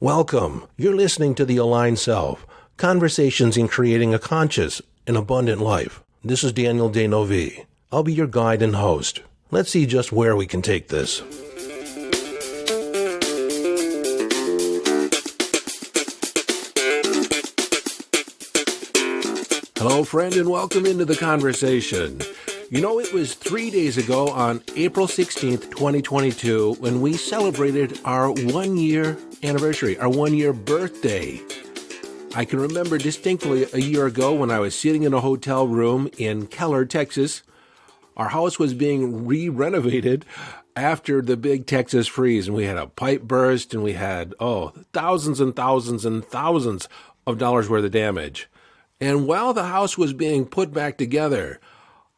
Welcome. You're listening to The Aligned Self, Conversations in Creating a Conscious and Abundant Life. This is Daniel Denovi. I'll be your guide and host. Let's see just where we can take this. Hello, friend, and welcome into the conversation. You know, it was 3 days ago on April 16th, 2022, when we celebrated our 1-year anniversary, our 1-year birthday. I can remember distinctly a year ago when I was sitting in a hotel room in Keller, Texas. Our house was being re-renovated after the big Texas freeze, and we had a pipe burst, and we had, thousands and thousands and thousands of dollars worth of damage. And while the house was being put back together,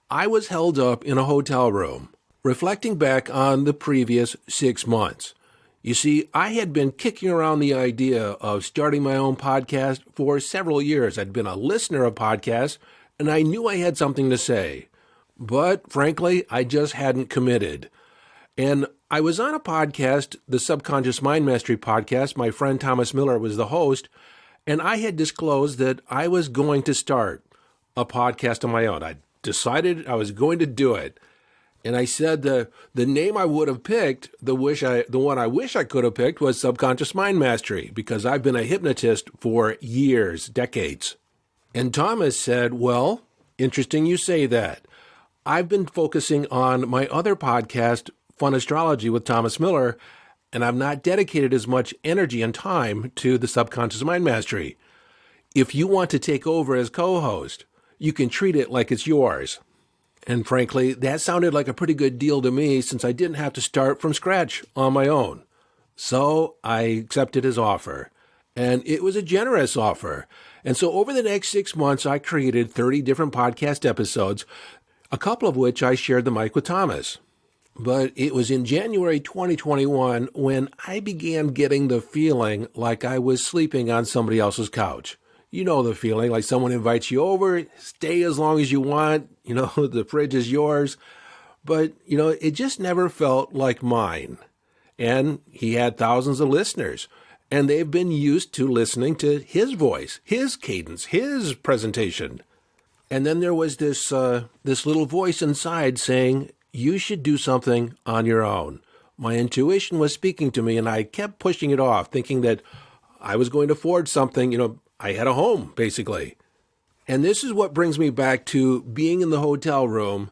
I was held up in a hotel room, reflecting back on the previous 6 months. You see, I had been kicking around the idea of starting my own podcast for several years. I'd been a listener of podcasts, and I knew I had something to say. But frankly, I just hadn't committed. And I was on a podcast, the Subconscious Mind Mastery podcast. My friend Thomas Miller was the host, and I had disclosed that I was going to start a podcast on my own. I decided I was going to do it. And I said the name I would have picked, the one I wish I could have picked was Subconscious Mind Mastery, because I've been a hypnotist for years, decades. And Thomas said, well, interesting you say that. I've been focusing on my other podcast, Fun Astrology with Thomas Miller, and I've not dedicated as much energy and time to the Subconscious Mind Mastery. If you want to take over as co-host, you can treat it like it's yours. And frankly, that sounded like a pretty good deal to me since I didn't have to start from scratch on my own. So I accepted his offer. And it was a generous offer. And so over the next 6 months, I created 30 different podcast episodes, a couple of which I shared the mic with Thomas. But it was in January 2021 when I began getting the feeling like I was sleeping on somebody else's couch. You know the feeling, like someone invites you over, stay as long as you want, the fridge is yours. But, it just never felt like mine. And he had thousands of listeners, and they've been used to listening to his voice, his cadence, his presentation. And then there was this little voice inside saying, you should do something on your own. My intuition was speaking to me, and I kept pushing it off, thinking that I was going to forge something, I had a home, basically. And this is what brings me back to being in the hotel room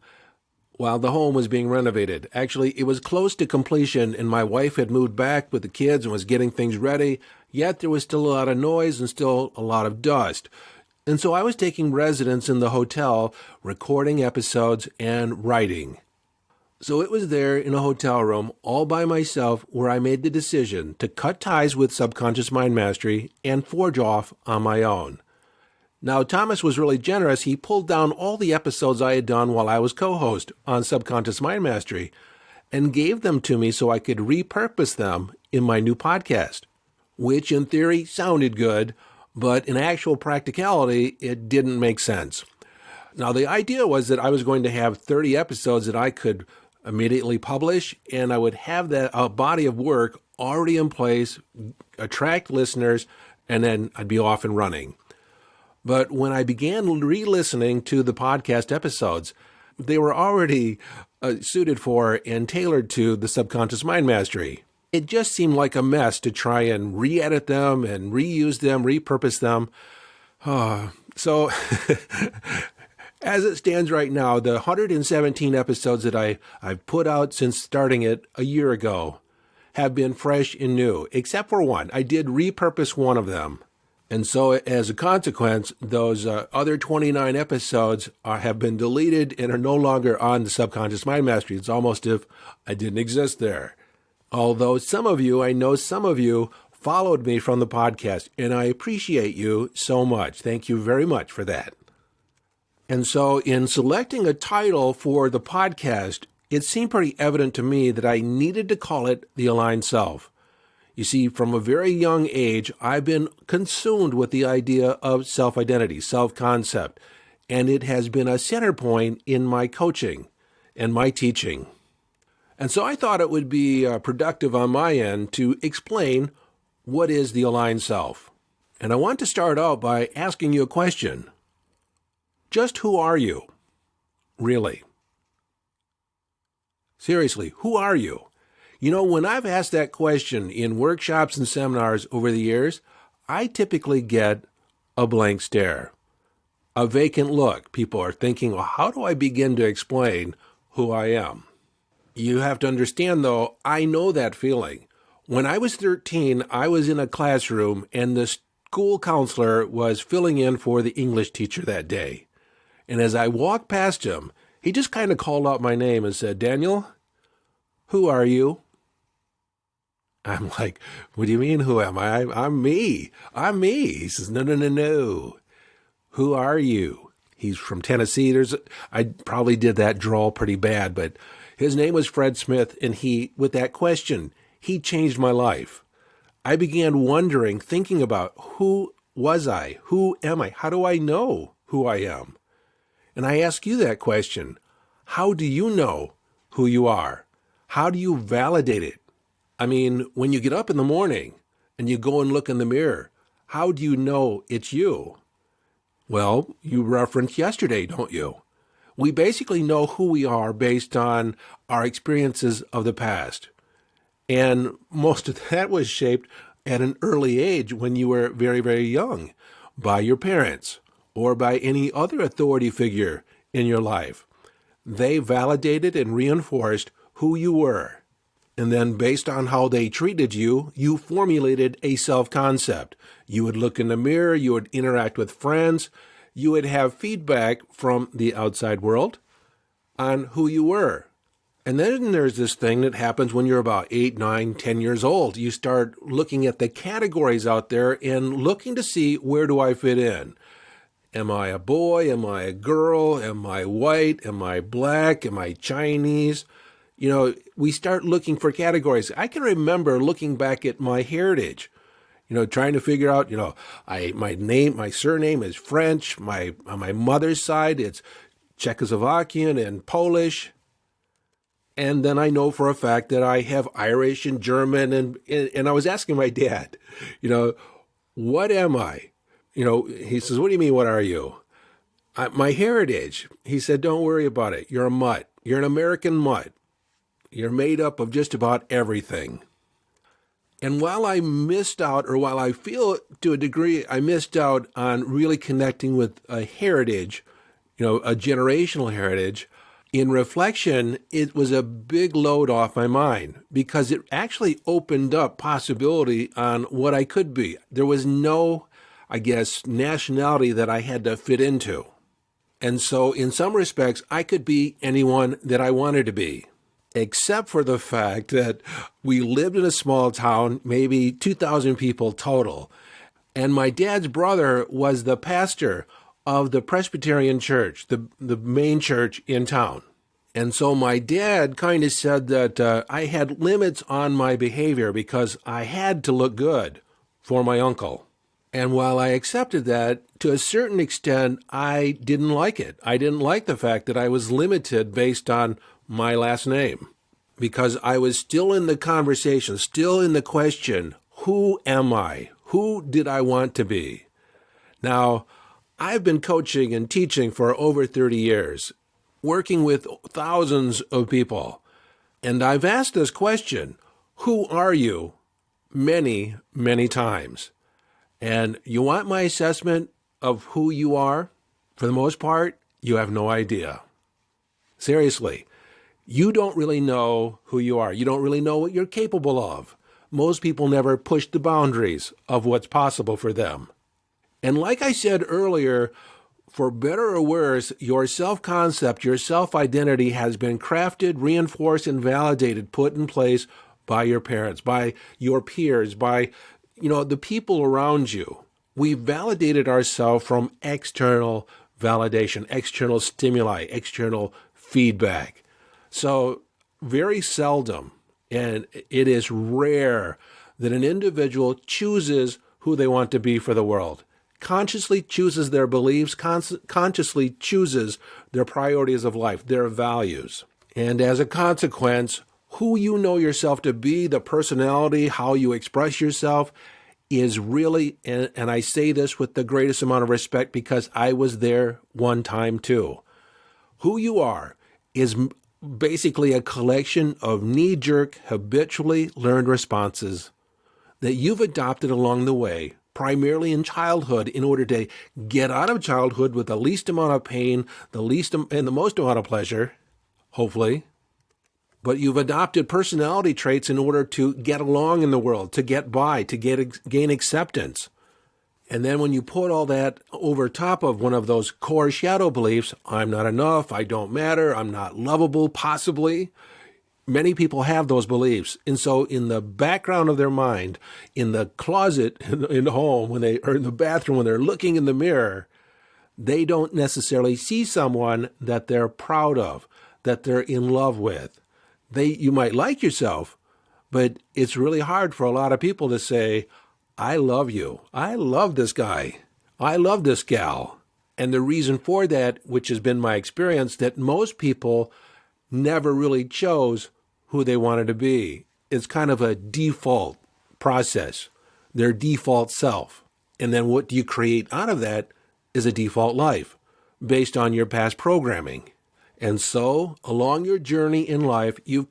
while the home was being renovated. Actually, it was close to completion, and my wife had moved back with the kids and was getting things ready, yet there was still a lot of noise and still a lot of dust. And so I was taking residence in the hotel, recording episodes and writing. So it was there in a hotel room all by myself where I made the decision to cut ties with Subconscious Mind Mastery and forge off on my own. Now, Thomas was really generous. He pulled down all the episodes I had done while I was co-host on Subconscious Mind Mastery and gave them to me so I could repurpose them in my new podcast, which in theory sounded good, but in actual practicality, it didn't make sense. Now, the idea was that I was going to have 30 episodes that I could immediately publish, and I would have that body of work already in place, attract listeners, and then I'd be off and running. But when I began re-listening to the podcast episodes, they were already suited for and tailored to the Subconscious Mind Mastery. It just seemed like a mess to try and re-edit them and reuse them, repurpose them. So as it stands right now, the 117 episodes that I've put out since starting it a year ago have been fresh and new, except for one. I did repurpose one of them. And so as a consequence, those other 29 episodes have been deleted and are no longer on the Subconscious Mind Mastery. It's almost if I didn't exist there. Although I know some of you followed me from the podcast, and I appreciate you so much. Thank you very much for that. And so in selecting a title for the podcast, it seemed pretty evident to me that I needed to call it The Aligned Self. You see, from a very young age, I've been consumed with the idea of self-identity, self-concept, and it has been a center point in my coaching and my teaching. And so I thought it would be productive on my end to explain What is the aligned self? And I want to start out by asking you a question. Just who are you? Really? Seriously, who are you? You know, when I've asked that question in workshops and seminars over the years, I typically get a blank stare, a vacant look. People are thinking, well, how do I begin to explain who I am? You have to understand, though, I know that feeling. When I was 13, I was in a classroom and the school counselor was filling in for the English teacher that day. And as I walked past him, he just kind of called out my name and said, "Daniel, who are you?" I'm like, "What do you mean, who am I? I'm me. I'm me." He says, No. Who are you? He's from Tennessee. I probably did that drawl pretty bad, but his name was Fred Smith, and with that question, he changed my life. I began wondering, thinking about who was I? Who am I? How do I know who I am? And I ask you that question. How do you know who you are? How do you validate it? I mean, when you get up in the morning and you go and look in the mirror, how do you know it's you? Well, you referenced yesterday, don't you? We basically know who we are based on our experiences of the past. And most of that was shaped at an early age when you were very, very young by your parents or by any other authority figure in your life. They validated and reinforced who you were. And then based on how they treated you, you formulated a self-concept. You would look in the mirror, you would interact with friends, you would have feedback from the outside world on who you were. And then there's this thing that happens when you're about 8, 9, 10 years old. You start looking at the categories out there and looking to see, where do I fit in? Am I a boy? Am I a girl? Am I white? Am I black? Am I Chinese? You know, we start looking for categories. I can remember looking back at my heritage, trying to figure out, my surname is French. On my mother's side, it's Czechoslovakian and Polish. And then I know for a fact that I have Irish and German. And I was asking my dad, what am I? He says, "What do you mean, what are you?" My heritage. He said, "Don't worry about it. You're a mutt. You're an American mutt. You're made up of just about everything." And while I missed out, or while I feel to a degree I missed out on really connecting with a heritage, a generational heritage, in reflection, it was a big load off my mind because it actually opened up possibility on what I could be. There was no, nationality that I had to fit into. And so in some respects, I could be anyone that I wanted to be, except for the fact that we lived in a small town, maybe 2,000 people total. And my dad's brother was the pastor of the Presbyterian church, the main church in town. And so my dad kind of said that I had limits on my behavior because I had to look good for my uncle. And while I accepted that, to a certain extent, I didn't like it. I didn't like the fact that I was limited based on my last name, because I was still in the conversation, still in the question, who am I? Who did I want to be? Now, I've been coaching and teaching for over 30 years, working with thousands of people. And I've asked this question, who are you? Many, many times. And you want my assessment of who you are? For the most part, you have no idea. Seriously, you don't really know who you are. You don't really know what you're capable of. Most people never push the boundaries of what's possible for them. And like I said earlier, for better or worse, your self-concept, your self-identity has been crafted, reinforced, and validated, put in place by your parents, by your peers, by the people around you. We validated ourselves from external validation, external stimuli, external feedback. So very seldom, and it is rare, that an individual chooses who they want to be for the world, consciously chooses their beliefs, consciously chooses their priorities of life, their values. And as a consequence, who you know yourself to be, the personality, how you express yourself, is really, and I say this with the greatest amount of respect because I was there one time too. Who you are is basically a collection of knee-jerk, habitually learned responses that you've adopted along the way, primarily in childhood, in order to get out of childhood with the least amount of pain, and the most amount of pleasure, hopefully. But you've adopted personality traits in order to get along in the world, to get by, to gain acceptance. And then when you put all that over top of one of those core shadow beliefs, I'm not enough, I don't matter, I'm not lovable, possibly. Many people have those beliefs. And so in the background of their mind, in the closet in home, or in the bathroom, when they're looking in the mirror, they don't necessarily see someone that they're proud of, that they're in love with. You might like yourself, but it's really hard for a lot of people to say, I love you. I love this guy. I love this gal. And the reason for that, which has been my experience, that most people never really chose who they wanted to be. It's kind of a default process, their default self. And then what do you create out of that is a default life based on your past programming. And so, along your journey in life, you've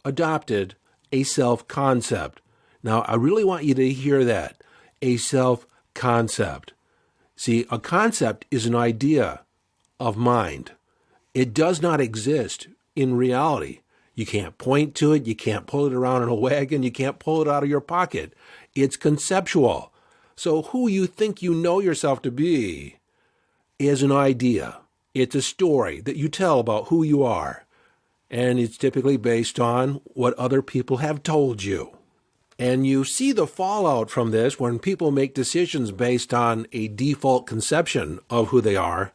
adopted a self-concept. Now, I really want you to hear that, a self-concept. See, a concept is an idea of mind. It does not exist in reality. You can't point to it, you can't pull it around in a wagon, you can't pull it out of your pocket. It's conceptual. So who you think you know yourself to be is an idea. It's a story that you tell about who you are. And it's typically based on what other people have told you. And you see the fallout from this when people make decisions based on a default conception of who they are.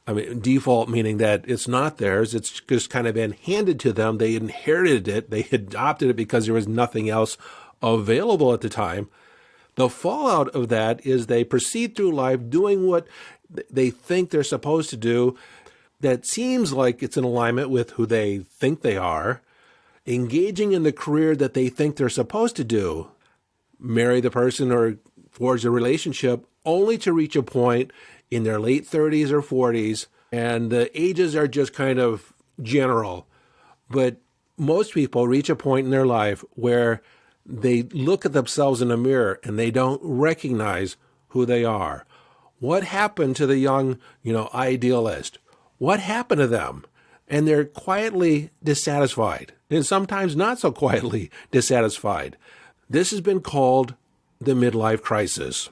I mean, default meaning that it's not theirs. It's just kind of been handed to them. They inherited it. They adopted it because there was nothing else available at the time. The fallout of that is they proceed through life doing what they think they're supposed to do that seems like it's in alignment with who they think they are, engaging in the career that they think they're supposed to do, marry the person or forge a relationship only to reach a point in their late 30s or 40s, and the ages are just kind of general. But most people reach a point in their life where they look at themselves in a mirror and they don't recognize who they are. What happened to the young, idealist? What happened to them? And they're quietly dissatisfied, and sometimes not so quietly dissatisfied. This has been called the midlife crisis,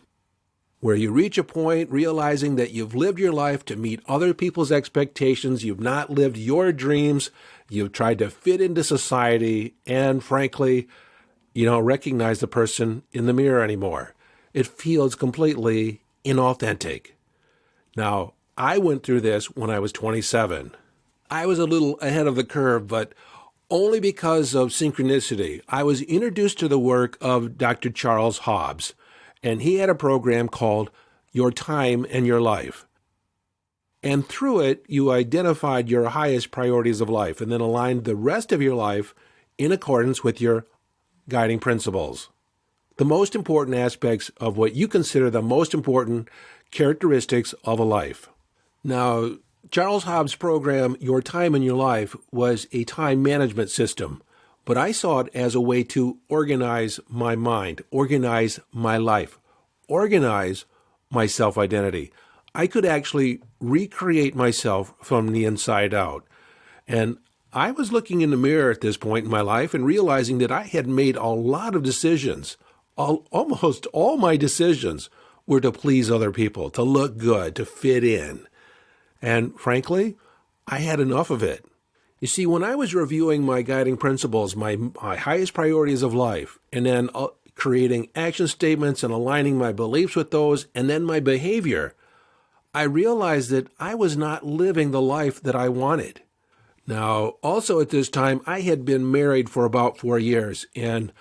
where you reach a point realizing that you've lived your life to meet other people's expectations, you've not lived your dreams, you've tried to fit into society, and frankly, you don't recognize the person in the mirror anymore. It feels completely inauthentic. Now, I went through this when I was 27. I was a little ahead of the curve, but only because of synchronicity. I was introduced to the work of Dr. Charles Hobbs, and he had a program called Your Time and Your Life. And through it, you identified your highest priorities of life and then aligned the rest of your life in accordance with your guiding principles. The most important aspects of what you consider the most important characteristics of a life. Now, Charles Hobbs' program, Your Time and Your Life, was a time management system, but I saw it as a way to organize my mind, organize my life, organize my self-identity. I could actually recreate myself from the inside out. And I was looking in the mirror at this point in my life and realizing that I had made a lot of decisions. Almost all my decisions were to please other people, to look good, to fit in. And frankly, I had enough of it. You see, when I was reviewing my guiding principles, my highest priorities of life, and then creating action statements and aligning my beliefs with those, and then my behavior, I realized that I was not living the life that I wanted. Now, also at this time, I had been married for about 4 years, and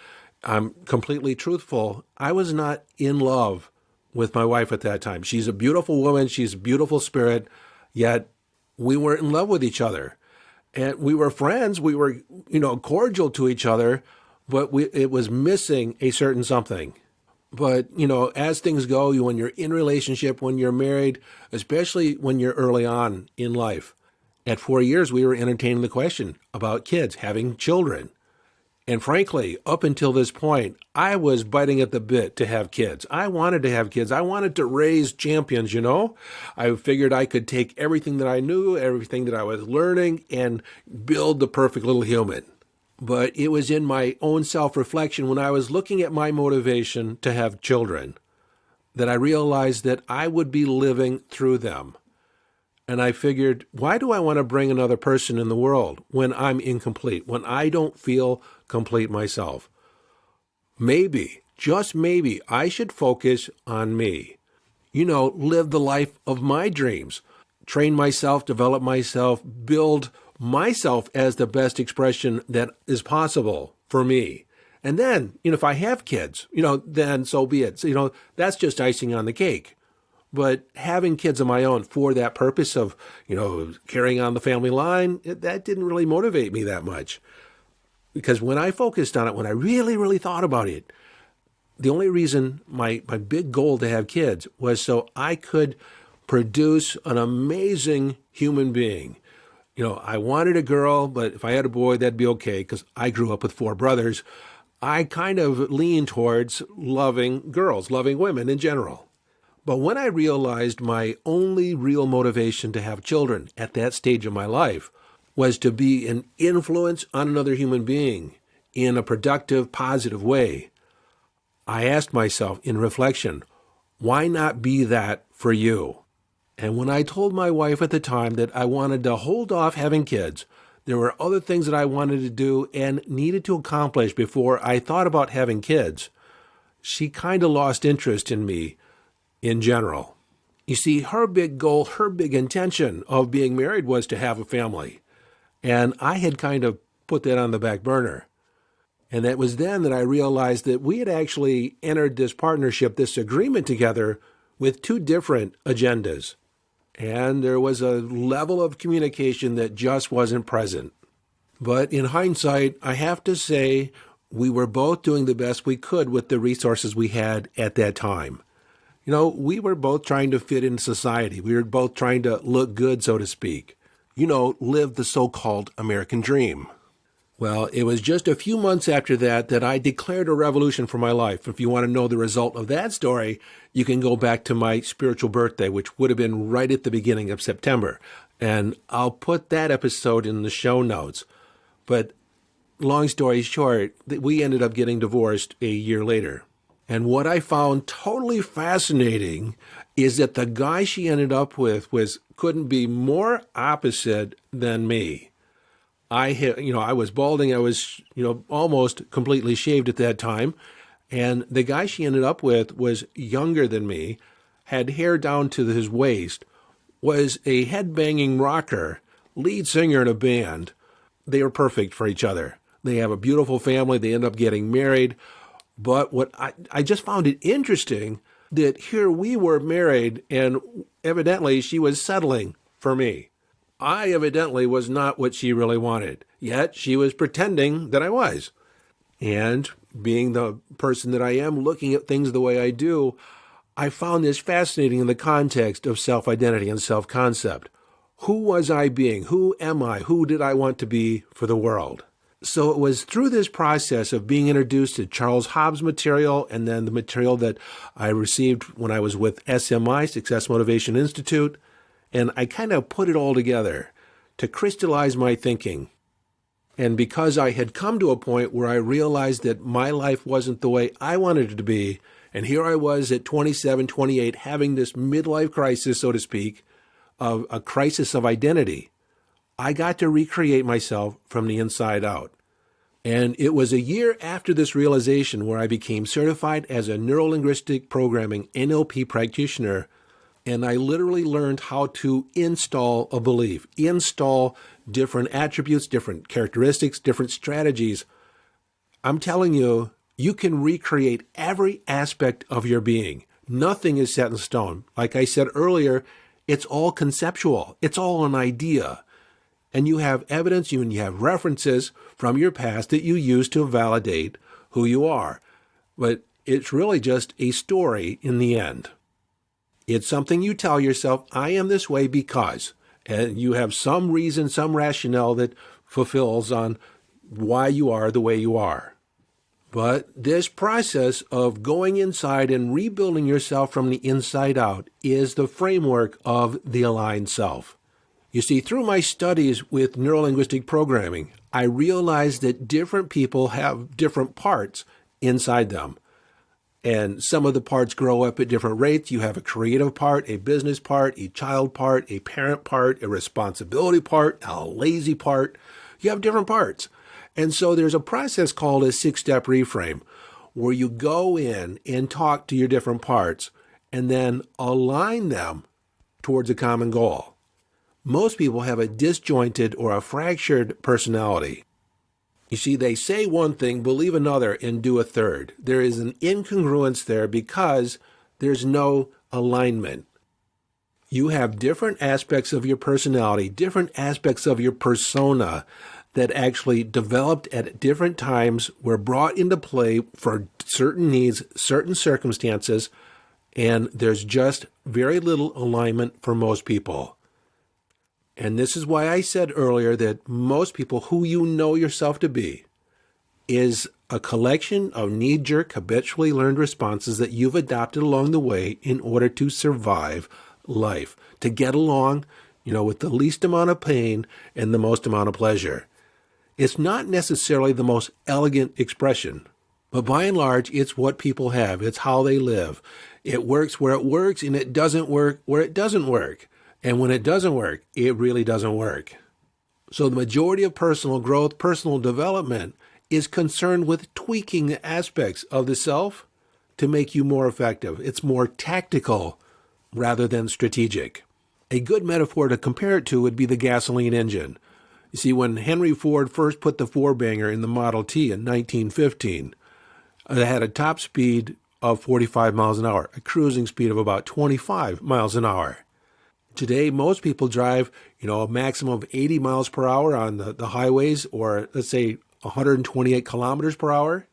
I'm completely truthful. I was not in love with my wife at that time. She's a beautiful woman. She's a beautiful spirit, yet we weren't in love with each other. And we were friends. We were, cordial to each other, but it was missing a certain something. But, as things go, when you're in a relationship, when you're married, especially when you're early on in life, at 4 years, we were entertaining the question about kids, having children. And frankly, up until this point, I was biting at the bit to have kids. I wanted to have kids. I wanted to raise champions, I figured I could take everything that I knew, everything that I was learning, and build the perfect little human. But it was in my own self-reflection when I was looking at my motivation to have children that I realized that I would be living through them. And I figured, why do I want to bring another person in the world when I'm incomplete, when I don't feel complete myself? Maybe, just maybe, I should focus on me. Live the life of my dreams. Train myself, develop myself, build myself as the best expression that is possible for me. And then, if I have kids, then so be it. So, that's just icing on the cake. But having kids of my own for that purpose of, carrying on the family line, that didn't really motivate me that much. Because when I focused on it, when I really, really thought about it, the only reason my big goal to have kids was so I could produce an amazing human being. I wanted a girl, but if I had a boy, that'd be okay because I grew up with 4 brothers. I kind of lean towards loving girls, loving women in general. But when I realized my only real motivation to have children at that stage of my life was to be an influence on another human being in a productive, positive way, I asked myself in reflection, why not be that for you? And when I told my wife at the time that I wanted to hold off having kids, there were other things that I wanted to do and needed to accomplish before I thought about having kids, she kind of lost interest in me in general. You see, her big goal, her big intention of being married was to have a family. And I had kind of put that on the back burner. And it was then that I realized that we had actually entered this partnership, this agreement together with 2 different agendas. And there was a level of communication that just wasn't present. But in hindsight, I have to say we were both doing the best we could with the resources we had at that time. We were both trying to fit in society. We were both trying to look good, so to speak. Live the so-called American dream. Well, it was just a few months after that I declared a revolution for my life. If you want to know the result of that story, you can go back to my spiritual birthday, which would have been right at the beginning of September. And I'll put that episode in the show notes. But long story short, we ended up getting divorced a year later. And what I found totally fascinating is that the guy she ended up with couldn't be more opposite than me. I was balding. I was, almost completely shaved at that time. And the guy she ended up with was younger than me, had hair down to his waist, was a headbanging rocker, lead singer in a band. They were perfect for each other. They have a beautiful family. They end up getting married. But what I just found it interesting that here we were married and evidently she was settling for me. I evidently was not what she really wanted, yet she was pretending that I was. And being the person that I am, looking at things the way I do, I found this fascinating in the context of self-identity and self-concept. Who was I being? Who am I? Who did I want to be for the world? So it was through this process of being introduced to Charles Hobbs material and then the material that I received when I was with SMI, Success Motivation Institute, and I kind of put it all together to crystallize my thinking. And because I had come to a point where I realized that my life wasn't the way I wanted it to be, and here I was at 27, 28, having this midlife crisis, so to speak, of a crisis of identity, I got to recreate myself from the inside out. And it was a year after this realization where I became certified as a neuro-linguistic programming NLP practitioner, and I literally learned how to install a belief, install different attributes, different characteristics, different strategies. I'm telling you, you can recreate every aspect of your being. Nothing is set in stone. Like I said earlier, it's all conceptual. It's all an idea. And you have evidence, you have references from your past that you use to validate who you are. But It's really just a story in the end. It's something you tell yourself, I am this way because, and you have some reason, some rationale that fulfills on why you are the way you are. But this process of going inside and rebuilding yourself from the inside out is the framework of the aligned self. You see, through my studies with neurolinguistic programming, I realized that different people have different parts inside them. And some of the parts grow up at different rates. You have a creative part, a business part, a child part, a parent part, a responsibility part, a lazy part. You have different parts. And so there's a process called a 6-step reframe where you go in and talk to your different parts and then align them towards a common goal. Most people have a disjointed or a fractured personality. You see, they say one thing, believe another, and do a third. There is an incongruence there because there's no alignment. You have different aspects of your personality, different aspects of your persona that actually developed at different times, were brought into play for certain needs, certain circumstances, and there's just very little alignment for most people. And this is why I said earlier that most people who you know yourself to be is a collection of knee-jerk, habitually learned responses that you've adopted along the way in order to survive life, to get along, with the least amount of pain and the most amount of pleasure. It's not necessarily the most elegant expression, but by and large, it's what people have. It's how they live. It works where it works, and it doesn't work where it doesn't work. And when it doesn't work, it really doesn't work. So the majority of personal growth, personal development, is concerned with tweaking the aspects of the self to make you more effective. It's more tactical rather than strategic. A good metaphor to compare it to would be the gasoline engine. You see, when Henry Ford first put the four-banger in the Model T in 1915, it had a top speed of 45 miles an hour, a cruising speed of about 25 miles an hour. Today, most people drive, a maximum of 80 miles per hour on the highways, or let's say 128 kilometers per hour.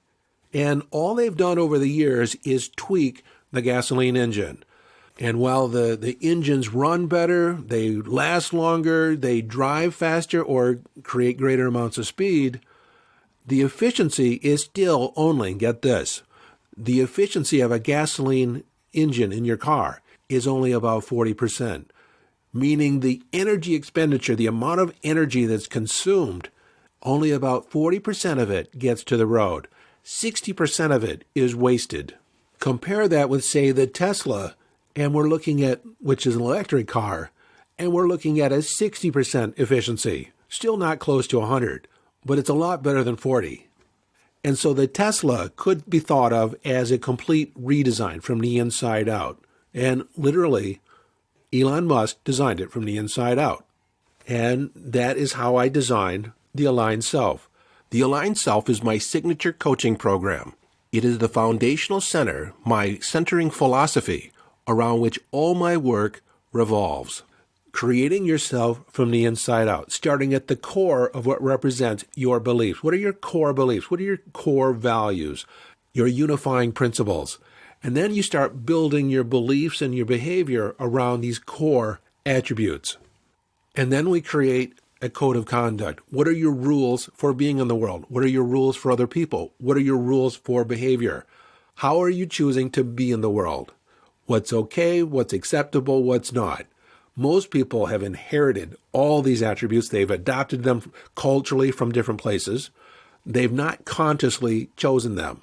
And all they've done over the years is tweak the gasoline engine. And while the engines run better, they last longer, they drive faster or create greater amounts of speed, the efficiency is still only, get this, the efficiency of a gasoline engine in your car is only about 40%. Meaning the energy expenditure, the amount of energy that's consumed, only about 40% of it gets to the road. 60% of it is wasted. Compare that with, say, the Tesla, and we're looking at, which is an electric car, and we're looking at a 60% efficiency. Still not close to 100, but it's a lot better than 40. And so the Tesla could be thought of as a complete redesign from the inside out. And literally, Elon Musk designed it from the inside out. And that is how I designed the Aligned Self. The Aligned Self is my signature coaching program. It is the foundational center, my centering philosophy, around which all my work revolves. Creating yourself from the inside out, starting at the core of what represents your beliefs. What are your core beliefs? What are your core values? Your unifying principles? And then you start building your beliefs and your behavior around these core attributes. And then we create a code of conduct. What are your rules for being in the world? What are your rules for other people? What are your rules for behavior? How are you choosing to be in the world? What's okay? What's acceptable? What's not? Most people have inherited all these attributes. They've adopted them culturally from different places. They've not consciously chosen them.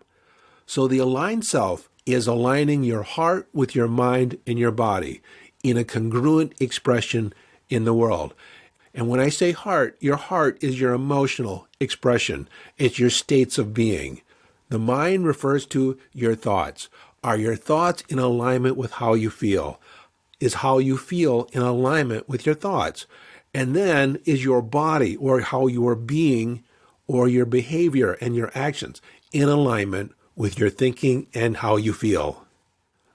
So the aligned self is aligning your heart with your mind and your body in a congruent expression in the world. And when I say heart, your heart is your emotional expression. It's your states of being. The mind refers to your thoughts. Are your thoughts in alignment with how you feel? Is how you feel in alignment with your thoughts? And then is your body, or how you are being, or your behavior and your actions in alignment with your thinking and how you feel?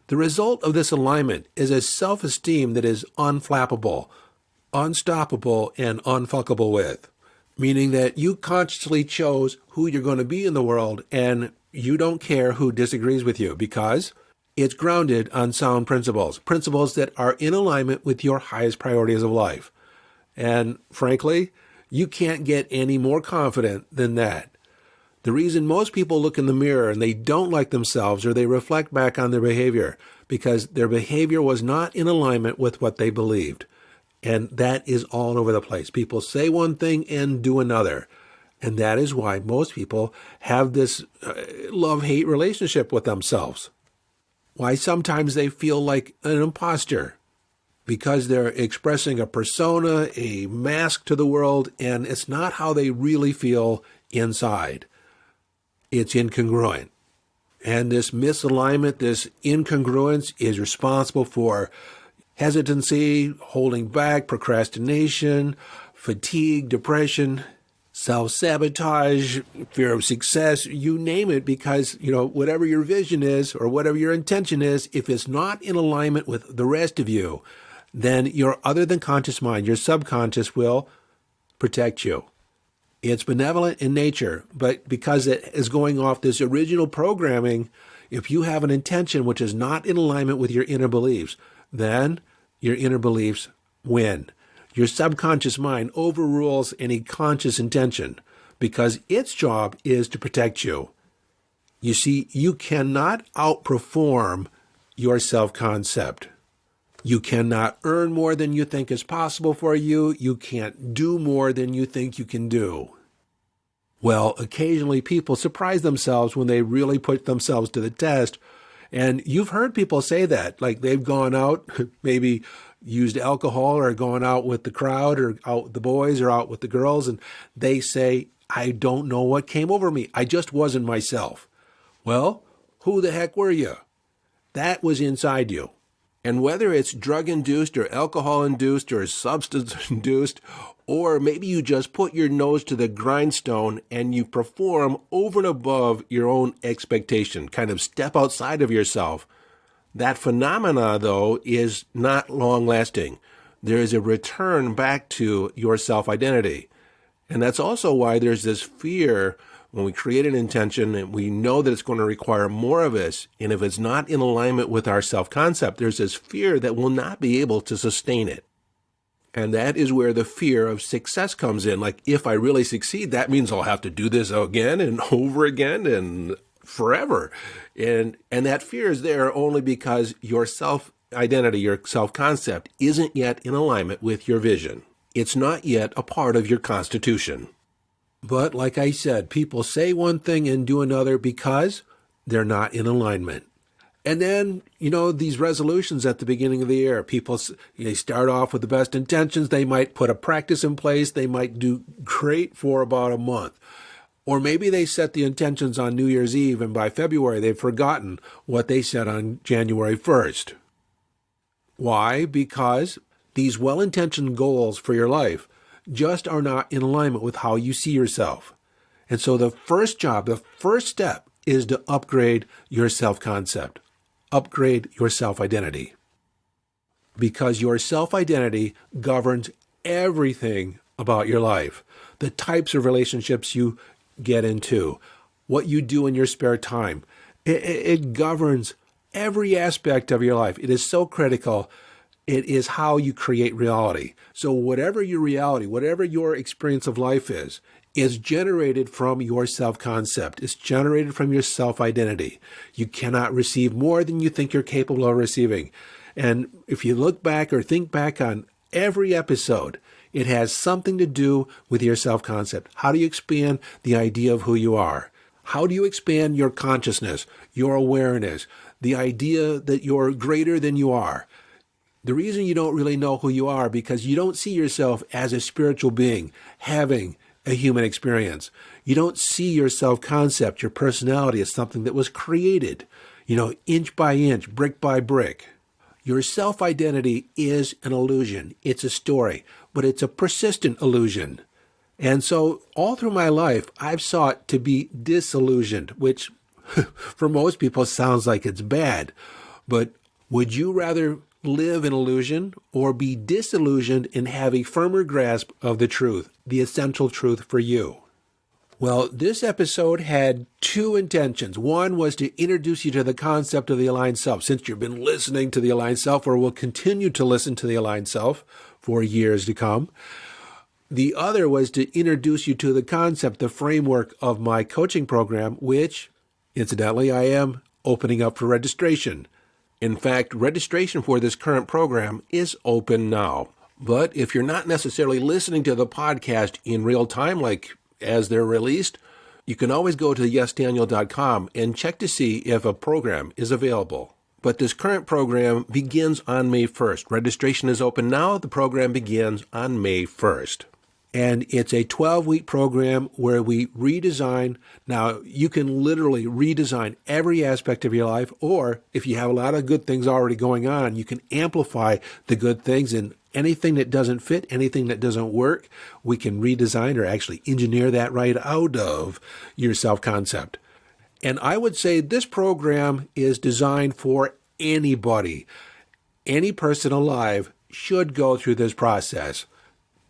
The result of this alignment is a self-esteem that is unflappable, unstoppable, and unfuckable with, meaning that you consciously chose who you're going to be in the world, and you don't care who disagrees with you because it's grounded on sound principles, principles that are in alignment with your highest priorities of life. And frankly, you can't get any more confident than that. The reason most people look in the mirror and they don't like themselves or they reflect back on their behavior because their behavior was not in alignment with what they believed. And that is all over the place. People say one thing and do another. And that is why most people have this love-hate relationship with themselves. Why sometimes they feel like an imposter because they're expressing a persona, a mask to the world, and it's not how they really feel inside. It's incongruent. And this misalignment, this incongruence is responsible for hesitancy, holding back, procrastination, fatigue, depression, self-sabotage, fear of success, you name it, because, whatever your vision is or whatever your intention is, if it's not in alignment with the rest of you, then your other than conscious mind, your subconscious will protect you. It's benevolent in nature, but because it is going off this original programming, if you have an intention which is not in alignment with your inner beliefs, then your inner beliefs win. Your subconscious mind overrules any conscious intention because its job is to protect you. You see, you cannot outperform your self-concept. You cannot earn more than you think is possible for you. You can't do more than you think you can do. Well, occasionally people surprise themselves when they really put themselves to the test. And you've heard people say that, like they've gone out, maybe used alcohol or gone out with the crowd or out with the boys or out with the girls, and they say, I don't know what came over me. I just wasn't myself. Well, who the heck were you? That was inside you. And whether it's drug-induced or alcohol-induced or substance-induced, or maybe you just put your nose to the grindstone and you perform over and above your own expectation, kind of step outside of yourself, that phenomena, though, is not long-lasting. There is a return back to your self-identity. And that's also why there's this fear when we create an intention and we know that it's going to require more of us, and if it's not in alignment with our self-concept, there's this fear that we'll not be able to sustain it. And that is where the fear of success comes in. Like, if I really succeed, that means I'll have to do this again and over again and forever. And that fear is there only because your self-identity, your self-concept isn't yet in alignment with your vision. It's not yet a part of your constitution. But like I said, people say one thing and do another because they're not in alignment. And then, these resolutions at the beginning of the year, people, they start off with the best intentions. They might put a practice in place. They might do great for about a month. Or maybe they set the intentions on New Year's Eve, and by February, they've forgotten what they said on January 1st. Why? Because these well-intentioned goals for your life just are not in alignment with how you see yourself. And so the first step is to upgrade your self-concept, upgrade your self-identity. Because your self-identity governs everything about your life. The types of relationships you get into, what you do in your spare time. It governs every aspect of your life. It is so critical. It is how you create reality. So whatever your reality, whatever your experience of life is generated from your self-concept. It's generated from your self-identity. You cannot receive more than you think you're capable of receiving. And if you look back or think back on every episode, it has something to do with your self-concept. How do you expand the idea of who you are? How do you expand your consciousness, your awareness, the idea that you're greater than you are? The reason you don't really know who you are because you don't see yourself as a spiritual being having a human experience. You don't see your self-concept, your personality as something that was created, inch by inch, brick by brick. Your self-identity is an illusion. It's a story, but it's a persistent illusion. And so all through my life, I've sought to be disillusioned, which for most people sounds like it's bad. But would you rather live in illusion or be disillusioned and have a firmer grasp of the truth, the essential truth for you? Well, this episode had two intentions. One was to introduce you to the concept of the aligned self, since you've been listening to the aligned self or will continue to listen to the aligned self for years to come. The other was to introduce you to the concept, the framework of my coaching program, which, incidentally, I am opening up for registration. In fact, registration for this current program is open now. But if you're not necessarily listening to the podcast in real time, like as they're released, you can always go to yesdaniel.com and check to see if a program is available. But this current program begins on May 1st. Registration is open now. The program begins on May 1st. And it's a 12-week program where we redesign. Now, you can literally redesign every aspect of your life, or if you have a lot of good things already going on, you can amplify the good things, and anything that doesn't fit, anything that doesn't work, we can redesign or actually engineer that right out of your self-concept. And I would say this program is designed for anybody. Any person alive should go through this process.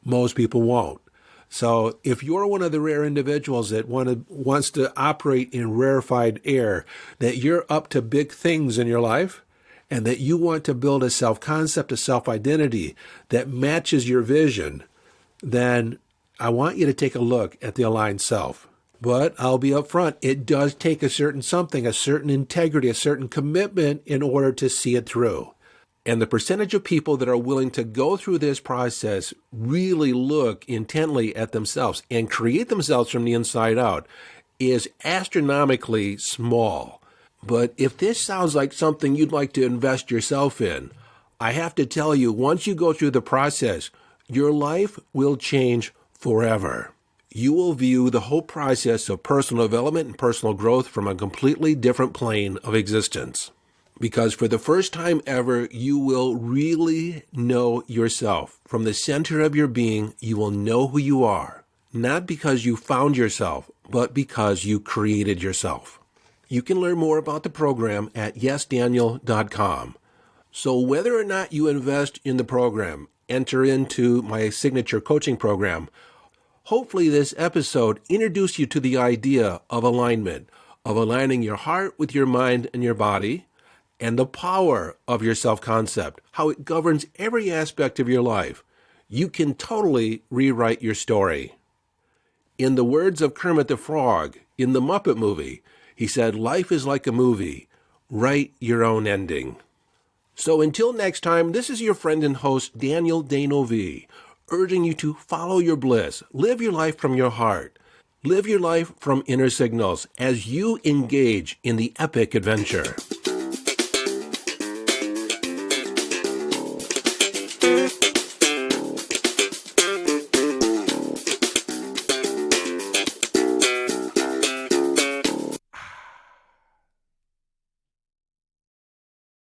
Most people won't. So if you're one of the rare individuals that wants to operate in rarefied air, that you're up to big things in your life, and that you want to build a self-concept, a self-identity that matches your vision, then I want you to take a look at the aligned self. But I'll be upfront, it does take a certain something, a certain integrity, a certain commitment in order to see it through. And the percentage of people that are willing to go through this process really look intently at themselves and create themselves from the inside out is astronomically small. But if this sounds like something you'd like to invest yourself in, I have to tell you, once you go through the process, your life will change forever. You will view the whole process of personal development and personal growth from a completely different plane of existence. Because for the first time ever, you will really know yourself. From the center of your being, you will know who you are. Not because you found yourself, but because you created yourself. You can learn more about the program at yesdaniel.com. So whether or not you invest in the program, enter into my signature coaching program, hopefully this episode introduced you to the idea of alignment, of aligning your heart with your mind and your body, and the power of your self-concept, how it governs every aspect of your life. You can totally rewrite your story. In the words of Kermit the Frog in the Muppet movie, he said, "Life is like a movie. Write your own ending." So until next time, this is your friend and host, Daniel Danovi, urging you to follow your bliss, live your life from your heart, live your life from inner signals as you engage in the epic adventure.